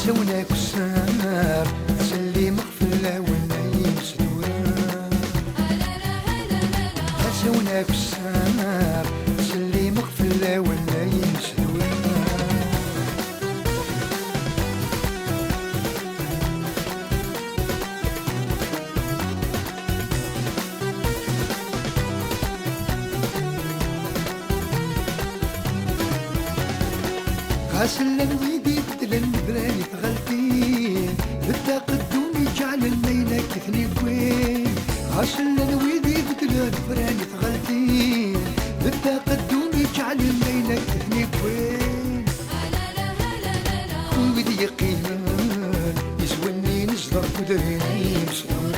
سوناك السهر تسلي مغفلة والنايم سدورة. سوناك السهر تسلي مغفلة والنايم سدورة. غاسل ويدي بدلن براني تغلفين بدا قدومي جعل الليلة كثني بوين. غاسل ويدي بدلن براني تغلفين بدا قدومي جعل الليلة كثني بوين. ويدي يقين يزولني نزدر قدريني مسؤول.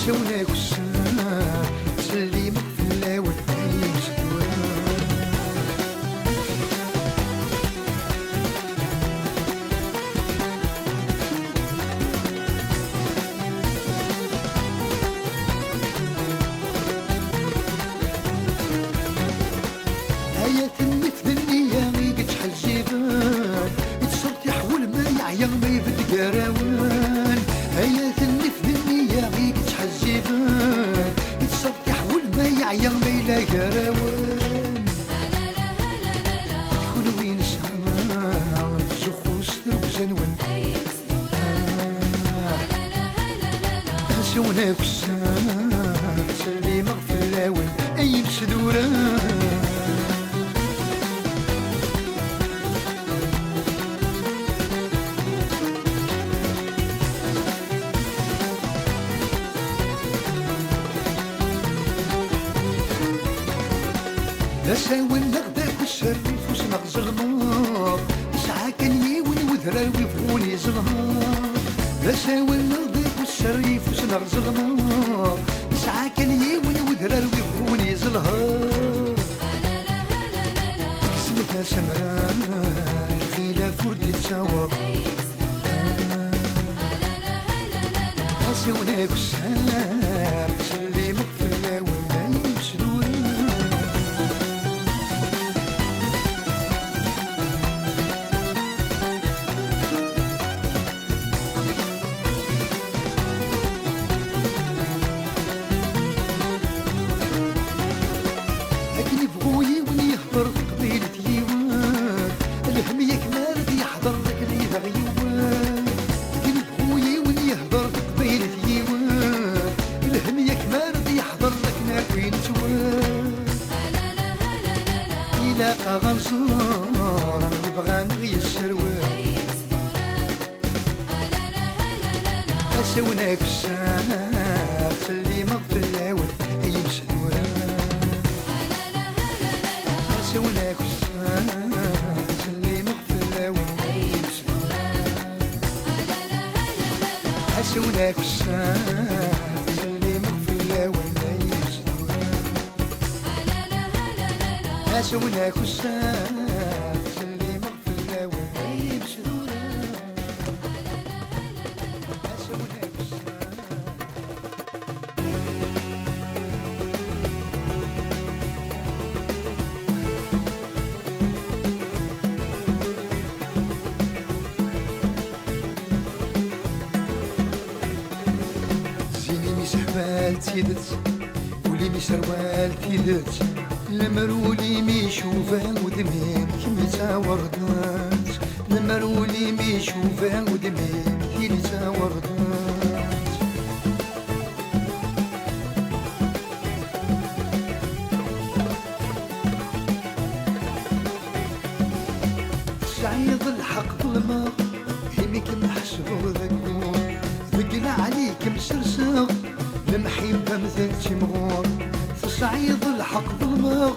سوناك السهر تسلي مغفلة والنايم سدورة. ما يبد قراوان هيا ثني في الدنيا غيك تحزبان يتصبح والما يعيا ما يلا قراوان. كل وين سهران زخوص وزنون سوناك السهر تسلي مغفلة والنايم سدورة. لا ساوي الغداك والسريف وسنغ زغمار يسعى كان يون وذرا ويفوني زغمار. لا ساوي الغداك والسريف وسنغ زغمار يسعى كان يون وذرا ويفوني زغمار. اسمتها سمران الخلاف ورد يتساور. سوناك السهر تسلي مغفلة والنايم سدورة. غنصور نبغى نغير السروال. سوناك السهر تسلي مغفلة والنايم سدورة. سوناك السهر تسلي مغفلة والنايم سدورة. سوناك السهر تسلي مغفلة والنايم سدورة. سوناك السهر تسلي مغفلة والنايم سدورة. سوناك السهر. زيني مي سحبال تيدت ولي مي سروال تيدت المرولي مي شوفه ودمين كمي تاوردات. المرولي مي شوفه ودمين كمي تاوردات. سعيد الحق ظلمة هيميك محسبو ذكور ثقل عليك مسرسغ المحبة مثل تمغور. سعيد الحق ظلمة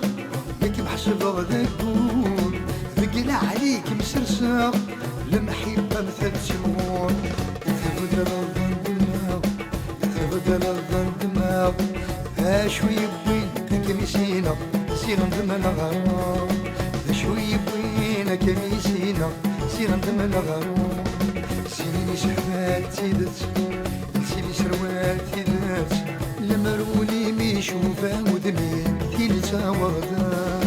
لك محسب غذاكور ثقل عليك مسرسغ المحبة مثل تمغور. تبدل الظن دماغ تبدل الظن دماغ شوي بوين كميسينا سيغن ذمن غرام. شوي بوين كميسينا سيغن ذمن غرام. سيني سحبات تيدت سيني سروال تيدت المرولي مي شوفه ودمين تيني تاوردات.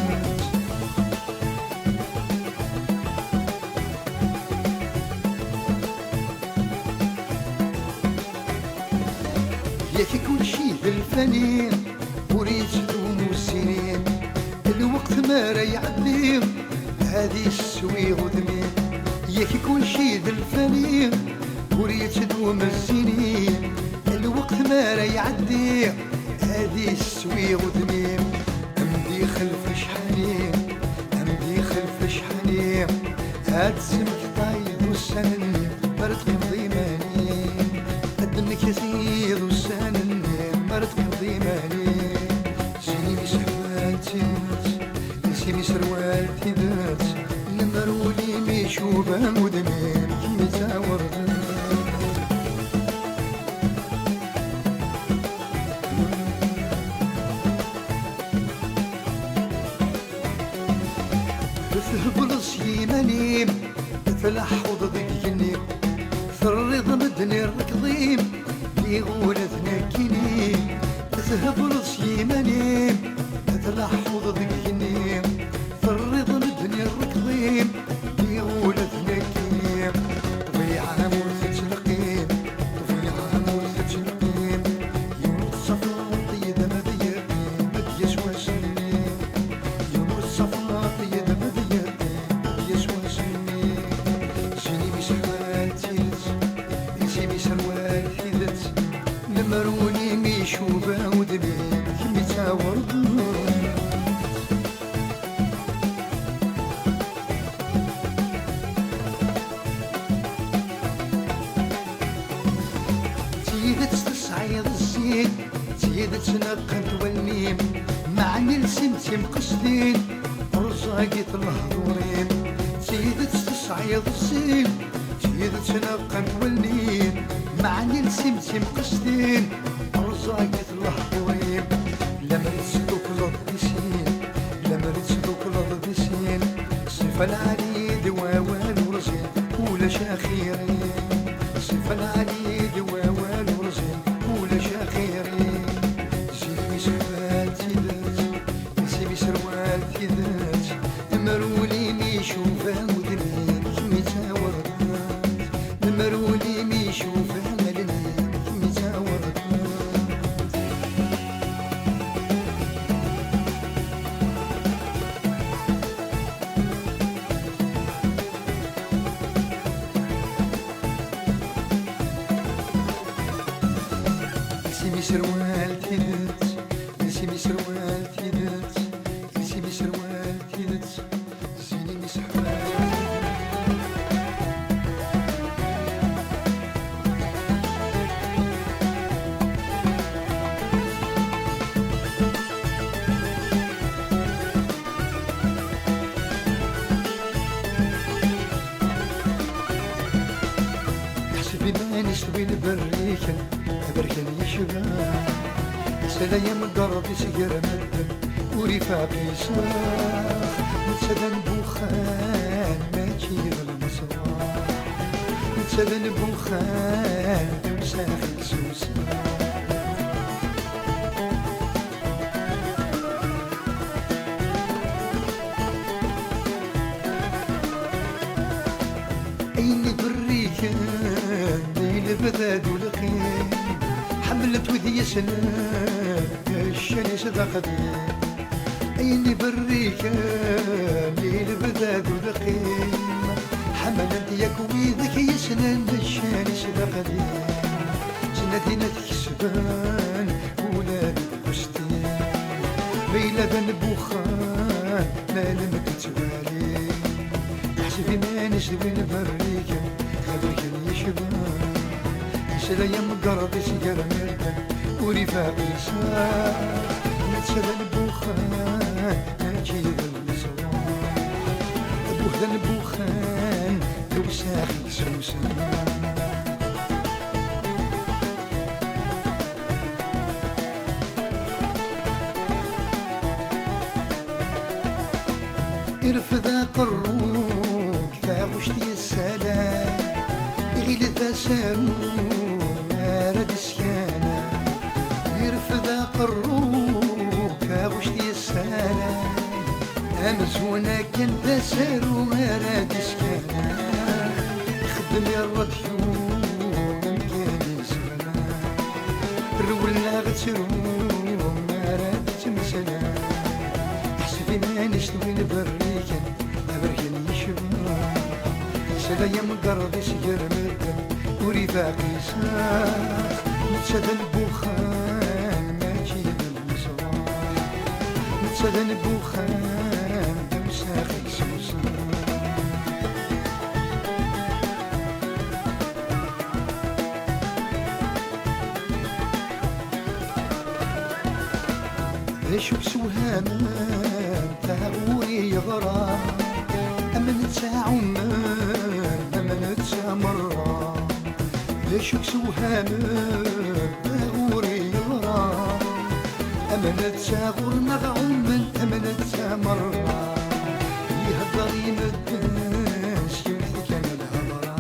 ياك كل شي بالفاني وريت دوم السنين الوقت ما راه يعدي هادي السوي غدمي ياك كل شي بالفاني وريت دوم السنين الوقت ما راه يعدي هادي السوي غدمي امدي خلف شحالي امدي خلف شحالي هاد الزمك طايد والسنن مرت قضي ماني قدمك يزيد والسنن مرت قضي ماني سيني سروالتي سيني سروالتي ذات نمرولي ميشوبة مدمي كمي تاورد تهبلص يماني تلحظ ذكني ثرض مدني الركضيم لي غولتنا كيني تهبلص يماني تلحظ ذكني ثرض مدني الركضيم لي غولتنا كيني طفي عام وتتلقيم طفي عام وتتلقيم يوم الصفا طيب ما ضيقيم ما يسوى سنين يوم الصفا طيب ما ضيقيم يسوى سنين سيني بسحوالتي سيني سروالتي ذات نمروني ميشوبة ودبي كمي تاورد تسعيد الزين تيدت تنقد والميم معني لسمتي مقصدين رزاقي الهضورين تيدت تسعيد الزين تيدت تنقد والميم معني لسمتي مقصدين رزاقي الهضورين لما ريت لضدسين لما ريت لضدسين صفا العليد ووال ورزين ولا شاخيرين صفا العليد ووال ورزين ولا شاخيرين سيبي سروالتي ذات سيبي سروالتي ذات مرولي ميشوفا ودلين كمي تاوردات مرولي ميشوفا ملنين كمي تاوردات سيبي سروالتي ذات سيبي سروالتي ذات سيبي سروالتي ذات زيني مسحوالتي حسبي ما نسوي البريكة بركن يشبه سلايا من قربي سير مدن ورفاقي صاخ نتسدن بوخان ما تجيب المصباح نتسدن بوخان وساخي سوسن أين بريكان ليل بذاد ولقين حملت وذي سنان الشاني صدقتي أين بريكا ليل بذاد ودقيم حملت ياك ويذك يسنان الشاني صدقتي سنتي نتكسبان ولاد بستين بيلا بنبوخان ما لم تتوالي تحسبي ما نسوي البريكا خبرك يشبان سلايا مقربي سير مردن ورفاقي صار نتسلى البوخان نجيب المصباح بوهذا البوخان لو ساخي سوسن ارفض قروك فاغشتي السلام يغيل تسارو رد سيانا يرفض قروك فاغشتي السلام امزونا كان تسارو رد سيانا خدم الراديو مكان زمان ولا غتسرو ما راه تمسنا حسبي ما نشتوي نبريكن أبركن يشبه سلايا مقرب يسجر مدن ورفاقي ساخ نتسدى البوخان ماشي بالمصباح نتسدى البوخان بمساخي سوسن شوف سوهامان تاغوري يغرى أمن تساعمان أمن تسامرى شوف سوهامان تاغوري يغرى أمن تساغر نغعومن أمن تسامرى يهضر يمدنش يمحي كان الهضرة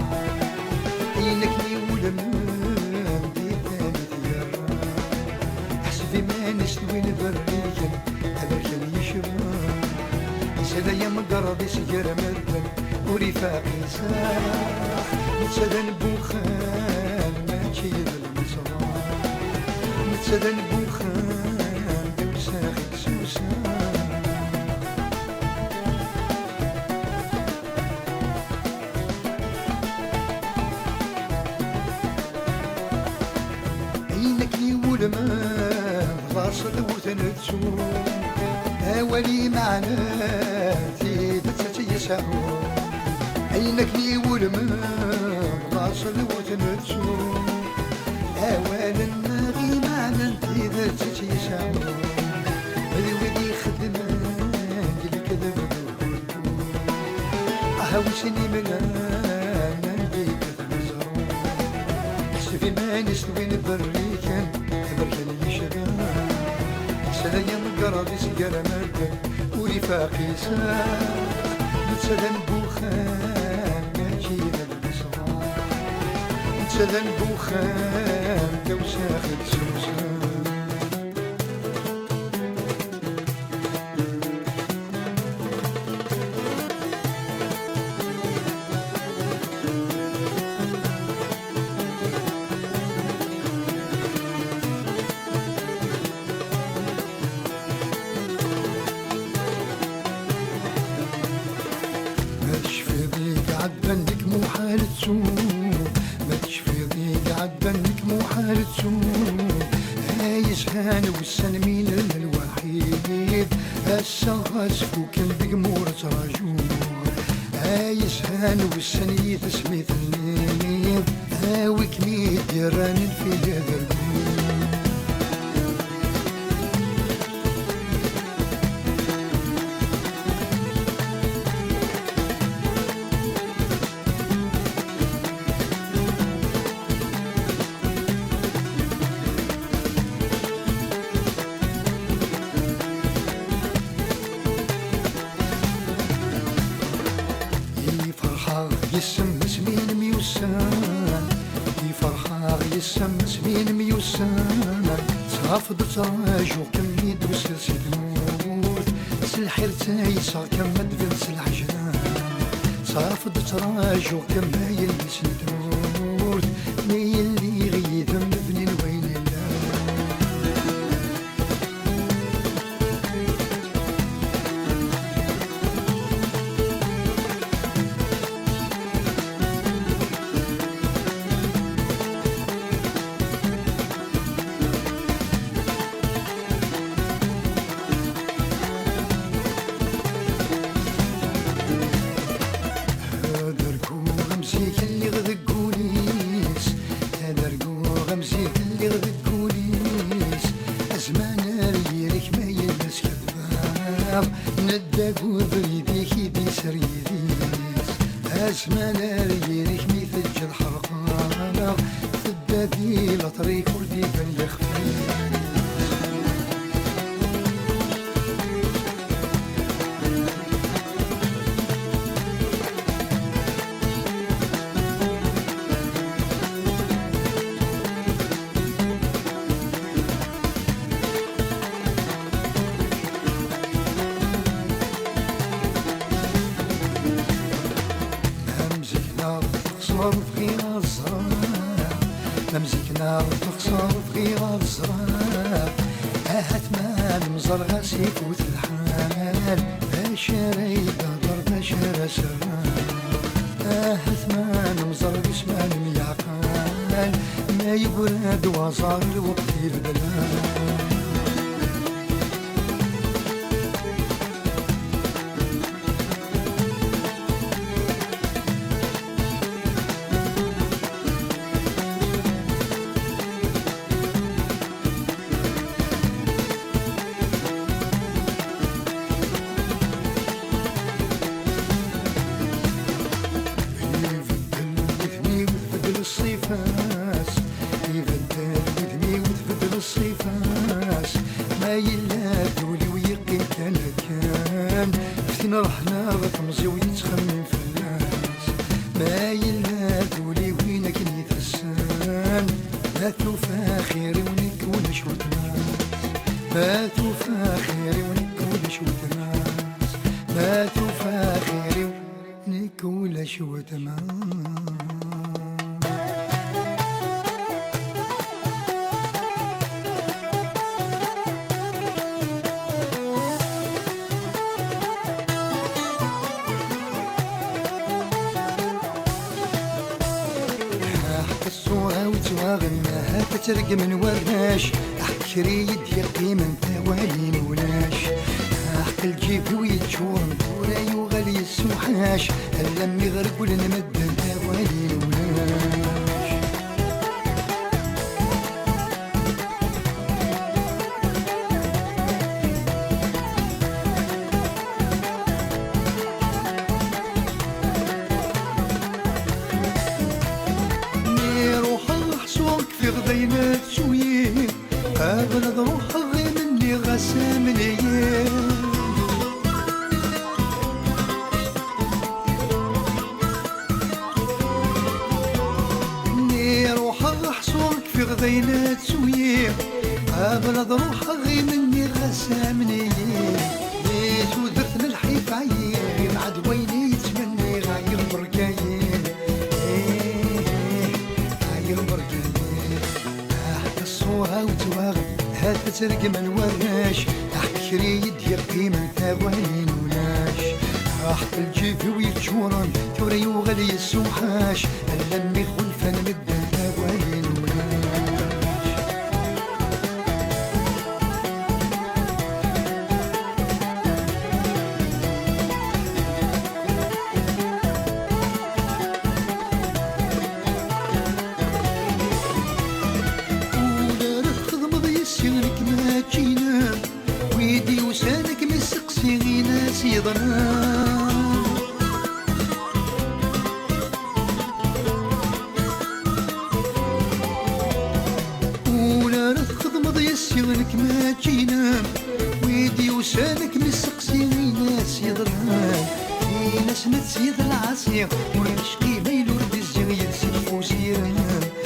عينك يولمان بيتاني تيرى حسبي ما نشتوي نبريكن أبركن يشبه سلايا مقرب يسجر مدن ورفاقي ساخ نتسدى البوخان ماشي بالمصباح نتسدى البوخان بمساخي سوسان عينك يولمان غاصل وثنتسو أولي معناتي تتيسعو عينك يولمان غاصل وثنتسو أولا ناغي معناتي تتيسعو ذوي خدمان الكذب بالكل أهوسني من أنا نبيك تنزرو حسبي ما نسوي نبريكن أبركن يشبه سلايا مقرب يسجر مدن ورفاقي ساخ نتسدى البوخان ماشي بالمصباح نتسدى البوخان توساخي سوسان عدنك مو حالة سوء ما تشفي ضيق عدنك مو حالة سوء هايس هان والسن مين الوحيد هسا غاسفو كان بقمورة راجور هايس هان والسن يتسمي ثنين هاوك ميت يران في هذا البيت يسم سمين ميوسان في فرحة يسم سمين ميوسان صافد تراجو كم يدوس سيدموت سلحير تايسا كم مدفن العجلان صافد تراجو كم يلبس الدموت مي اللي غيثم مبني الوين الله نداك وبريديك يدي سريديس اسمان ريريك ميثج الحرقانة تدادي لطريق ورديك اللي خفيف ممزكنا تخسر في غير الزرار هات ما نمزر غاسيك وتلحال باش رايد هضر باش راسران هات ما نمزر بسمان ميعقال ما يبرد وصار الوقت البلاد الصيفاس يبدل ودمي وتبدل الصيفاس ما يلا دولي ويقين كان فين رحنا غتمزي ويتخمم في الناس ما يلا دولي وينك نيترسان ما تفاخري ونكون شوت ناس ما تفاخري ونكون شوت ناس ما تفاخري ونكون شوت ناس الصورة وتواغناها تترق من وراش احك ريد يقي من ثوالي ولاش احك الجيب ويتشور مدورة يغلي السوحاش اللم يغرق ولنمد ثوالي ولاش غضينات شويه قابل ضروح غي مني غسام الايام ني روح حصوك في غضينات شويه قابل ضروح غي مني غسام الايام ليش ودرت الحيف عيين عاد ويني يتمني غاير بركاين غاير بركاين الصورة وتواغل هات ترق من وراش تحت ريد يبقي من ثوالين ولاش راح الجيف ويتشورن توري وغلي السوحاش اللمي خلفا مدن ثوالين ولاش سيرك ما تجينا ويدي وسانك مسقسي غي ناس يضران ولا رخض مضي سيرك ما تجينا ويدي وسانك مسقسي غي ناس يضران في ناس متسيد العصير ونشقي ميل ورد الزغ يلسي فوسيران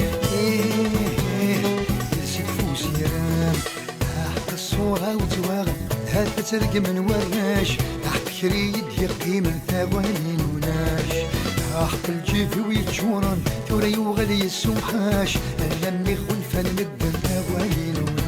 الصورة وتواغل هات ترق من وراش تحت خريد يرقي من ثوالين ولاش تحت الجيف ويتشورن توري وغلي السوحاش اللمي خلفا مدن ثوالين ولاش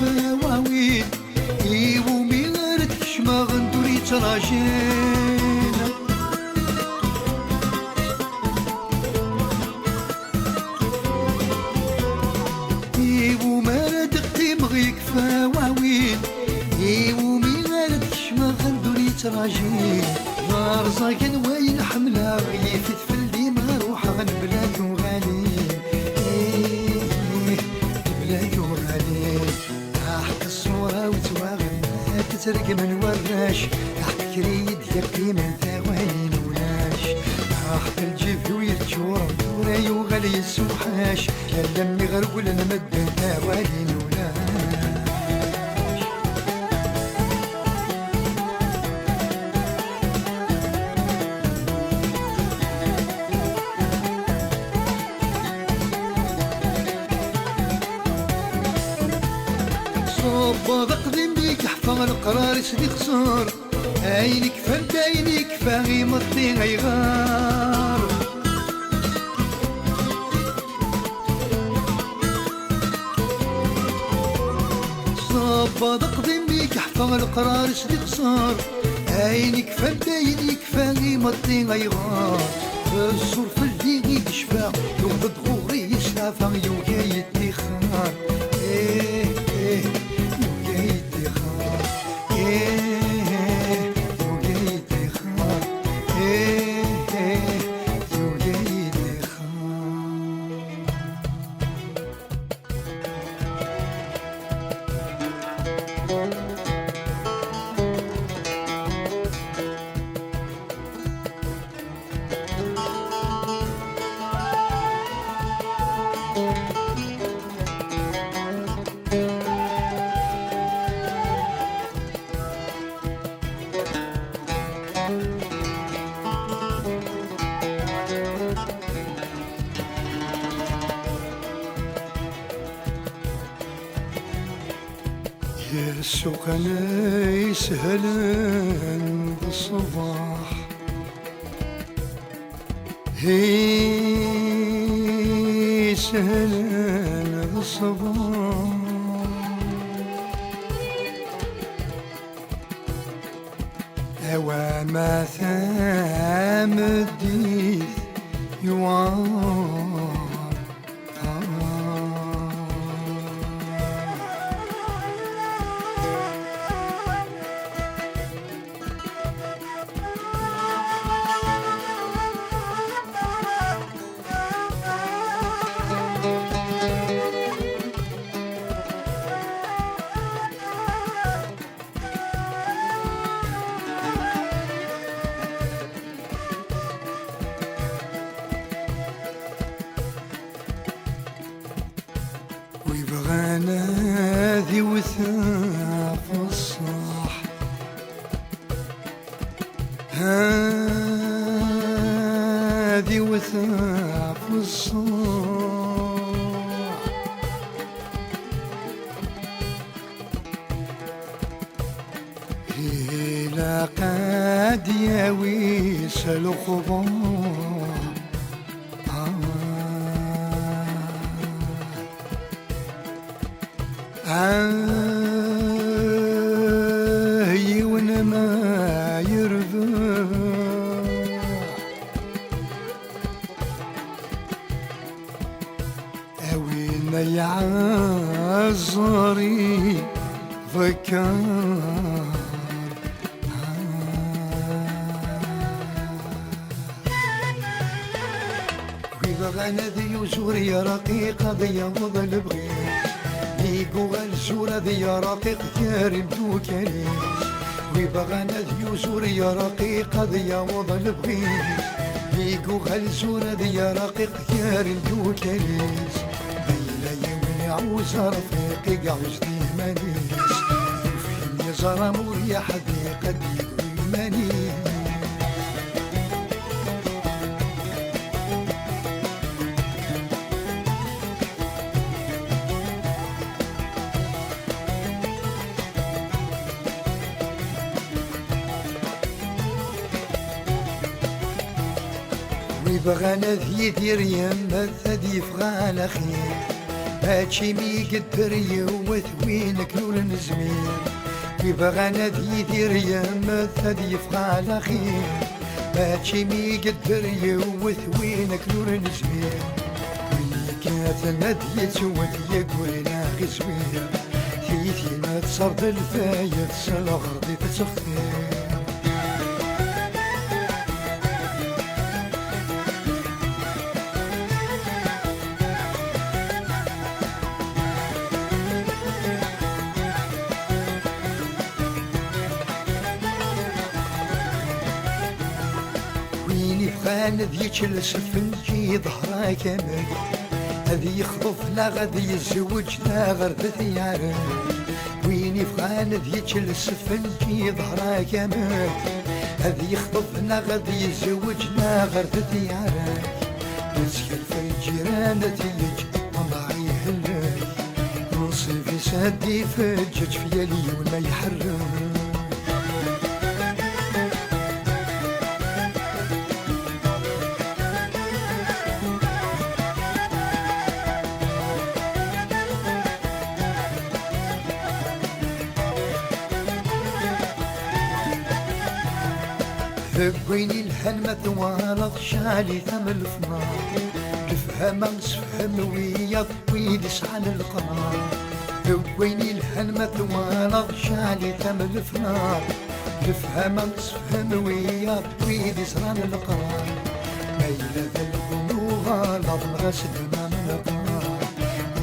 فواويل إيو ميغارت كشما غندوري تراجين إيو مارد قيم غيك فواويل إيو ميغارت كشما غندوري تراجين غارزاكن وين حملة غيفت في الديما روح غنبلاك وغالي الصورة وتواغل تترق من وراش تحت كريد يبقي من ثوالين ولاش تحت الجيف ويتشور ولا يغلي السوحاش اللمي غرق لنمد ثوالين ولاش صوب قديم بيك حفظ القرار سدي خسر عينك فانت عينك فاغي مطي غيغار صوب قديم بيك حفظ القرار سدي خسر عينك فانت عينك فاغي مطي غيغار الصور في الليل يشفى يوم غوري يشافى يوكا يتخار يا السوق انا يسهلن بالصباح هي يسهلن بالصباح هوا ما ثام الديث يوار ويبغانا ذي وثاق الصاح هذي وثاق الصاح إلى قد يويس الخبار يون ما يرضى أوين يعزري ذكر ويبغانا ذي وزوري رقيقة ذي وضل بغير يقو الزورة ذي رقيق كريم توكلي ويبغانا ذي زوري رقيقة ذي وضل بغير يقو الزورة ذي رقيق كريم توكلي بيلا يوم يعوز رفيقي قعوز دي مانيس وفيني زرمور يا حديقة يقوي مانيس ويبغانا ذي يدير يما ثدي فغانا خير هاتشي مي قدر يوث وينك نور نزمير ويبغانا ذي يدير يما ثدي فغانا خير هاتشي مي قدر يوث وينك نور نزمير ويني كانت ندي تسوت يقولنا غزوير ثيثي ما تصرد الفايد سالغرضي تسخير بغانا ذي يجلس في ظهره كامل هذي يخطف لا غادي يتزوج لا غير ثياره وين يبغانا ذي يجلس في ظهره كامل هذي يخطف لا غادي يتزوج لا غير ثياره مسكين في الجيران تيجي الله يهلك صيفي سادي فجج في يلي وما يحرم. ذبيني الهنمة ثوالط شالي ثم الفنار تفهم سفهم ويا ويدس على القمر. ذبيني الهنمة ثوالط شالي ثم الفنار تفهم سفهم ويا ويدس على القمر. ميلة البلوغة لضم غسد ما من القمر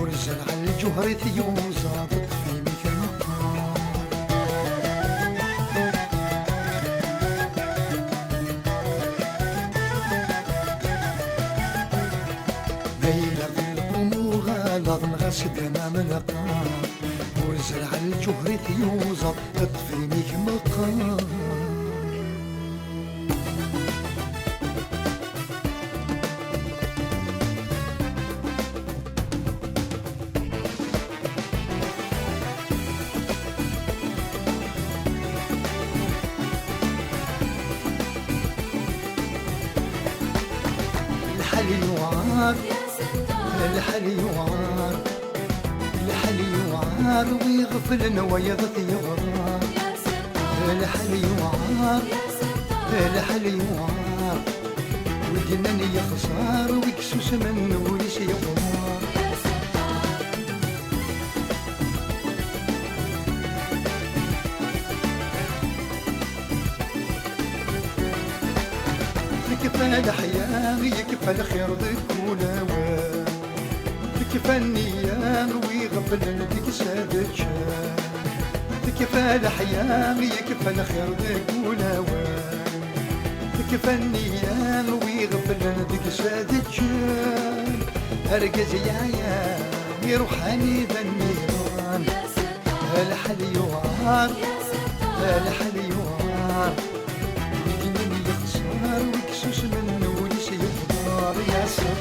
ورزل على الجهر ثيوزا تطفي مثل النار. لضم غسد ما ملقا وزرع الجهر ثيوزا تطفي ميك مقام. الحلي وعار الحلي وعار الحلي وعار ويغفلنا ويض ثيار. الحلي وعار الحلي وعار ودناني يخسار ويكسوس من وليس يغمار. يكفى الحياة يكفى الخير ذك ونوى يكفى النيام ويغفل ديك سادتش. يكفى الحياة يكفى الخير ذك ونوى يكفى النيام ويغفل ديك سادتش. أرقز يا يروحاني ذا النيران. الحلي وعار الحلي وعار ويجنني يخسر ويكسوس منه وليس يقدر. يا ستار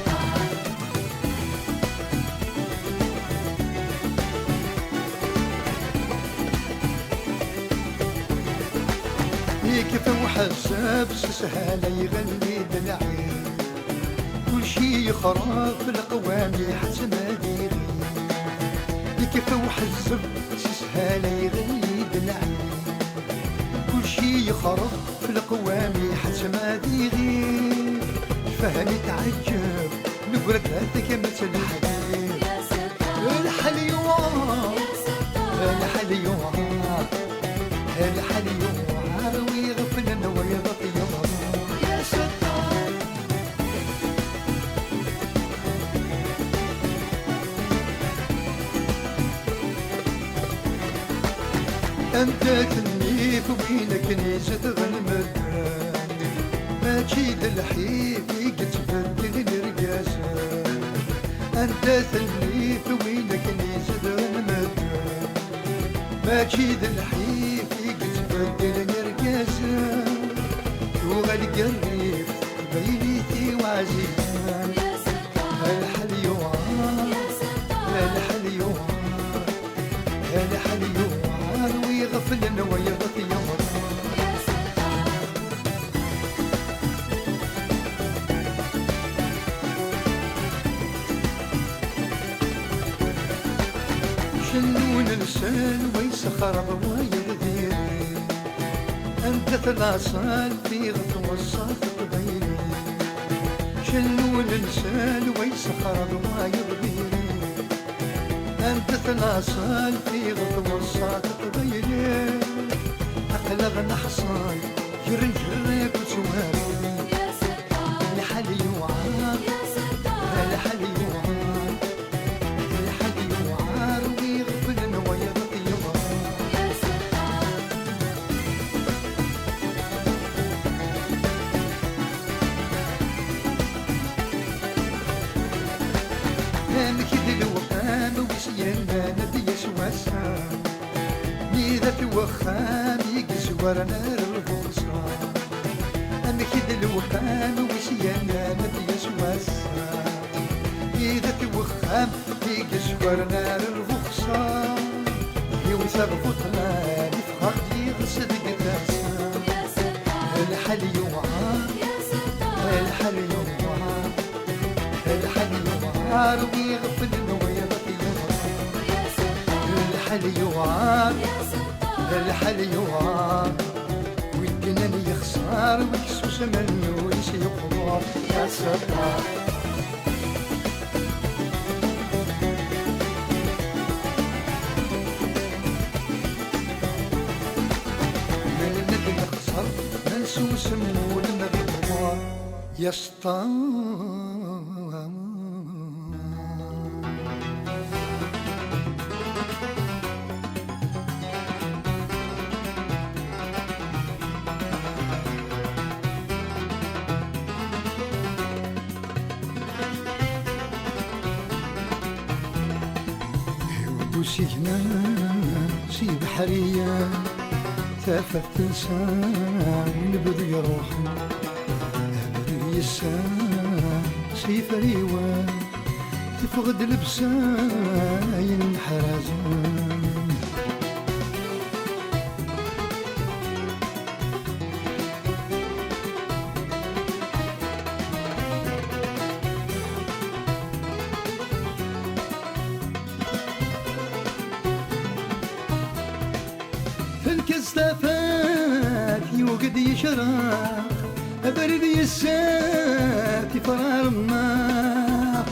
يكفى وحساب سهالة يغني دلعي كل شي يخرب في القوامي حسن ديري. يكفى وحساب سهالة يغني دلعي كل شي يخرب في القوامي حسن ديري. فهمي تعجب نقولك هاتك مثل الحبيب. الحلي وعار الحلي وعار الحلي وعار ويغفلنا ويض ثيار. يا ستار انت تنيف وين كنيسة غنمدان ما تجيد الحيف يقتبدل الرقاسة. انت تنيف وين كنيسة غنمدان ما تجيد الحيف يقتبدل الرقاسة. وغلق الريف بينيتي وعزيزان. الحلي وعار الحلي وعار الحلي وعار ويغفلنا ويض ثيار. شنون السن ويسخر ويغديري انت ثلاثان في غطوة الصادق بيني. شنون السن ويسخر ويغديري انت ثلاثان في غطوة الصادق بيني. اقلغ نحصان يرنجرك وسواري. الحلي وعار الحلي وعار الحلي وعار ويغفلنا ويض ثيار. مكيد الوخام وسيانا ندي سواسا ميذا في وخام يقزور نار الفرصة. مكيد الوخام وسيانا ندي سواسا ميذا في وخام يقشور نار الفخصة يوثق فطران يفخر يغسد قتاسا الحل يوعار الحل يوعار الحل يوعار ويغفل نويضة يوعار الحل يوعار الحل يوعار ويكنن يخسر ويكسوس منه ويسي يقرار يا ستار سمو المغيطوار يسطا يودو سينا سي بحرية ثافت تنسان نبذ يروح أبدي يسان سي فريوان تفقد لبساين حرازان الكستافات يوقد يشرق برد يسات فرار النار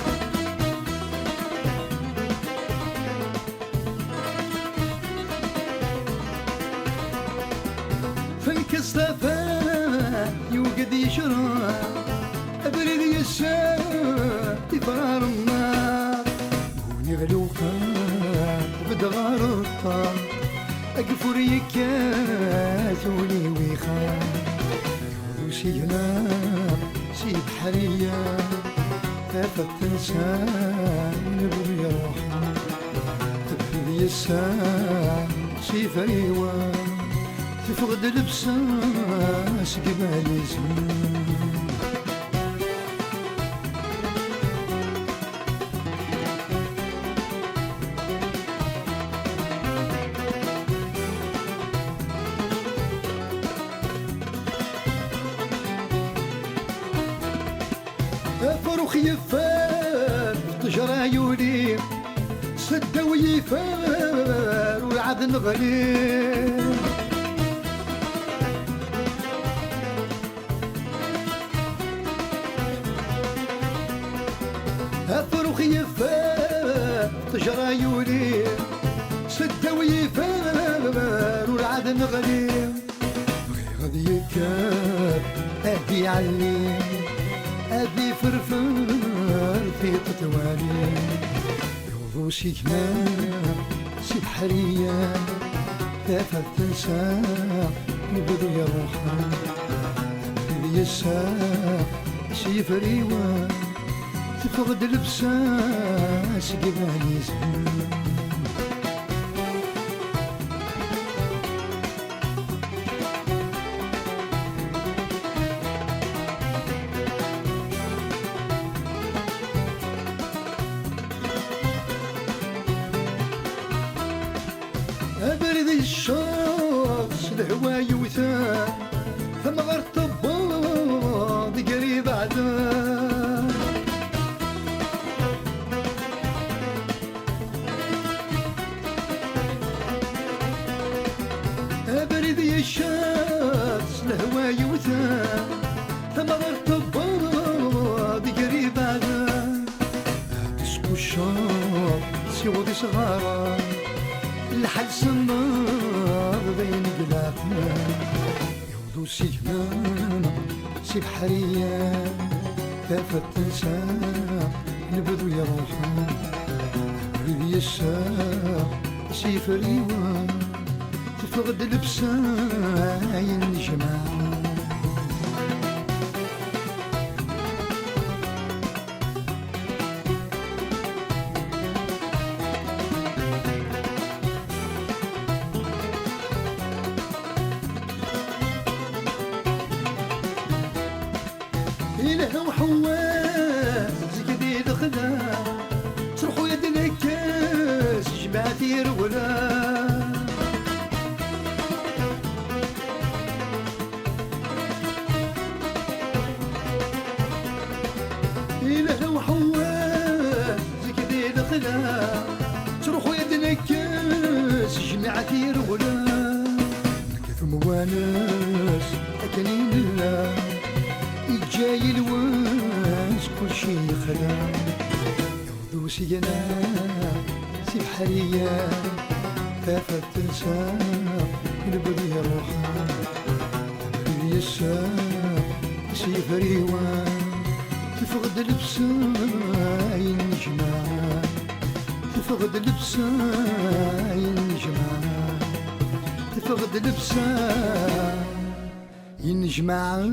في الكستافات يوقد يشرق برد يسات فرار النار ونغلوكا بدغار الطار أقفر يكاتوني ويخان يوضو سينا سي بحرية تافت تنسان نبغي روحا تبغي يسان سي فريوان تفقد لبساس قبالي زمان فروخ يفار تجرى عيوني سدة ويفار والعاد نغلي فروخ يفار تجرى عيوني سدة ويفار والعاد نغلي غادي يكاب أهدي علي أبي فرفر في تطوالي يوضو سيكنا سي بحرية تافت تنسى نبدو يا روحا تبدي يسا سي فريوان تفقد لبساس قبالي زمان برد الشمس الهوا يوثان ثم غرت الضاد قريب عدان برد الشمس الهوا يوثان ثم غرت الضاد قريب عدان تسكو الشام سيوضي صغارا الحل النار بين قلابنا يوضو سيكنا سي بحرية تافت تنسى نبذو يا روحا برد يسا سي فريوان تفقد لبساين الجماعة إله وحواس زكدي الخدا تير ولا إله وحوال زيك ذي الخلا تروح يدنا كاس جماعة يرولا كثم وناس أكنين الله الجاي الواس كل شي خلا يوضو سينا سي بحرية تافت تنسى نبغي روحها نبغي الساق سي فريوان تفقد لبساين جماعة تفقد لبساين جماعة تفقد لبساين جماعة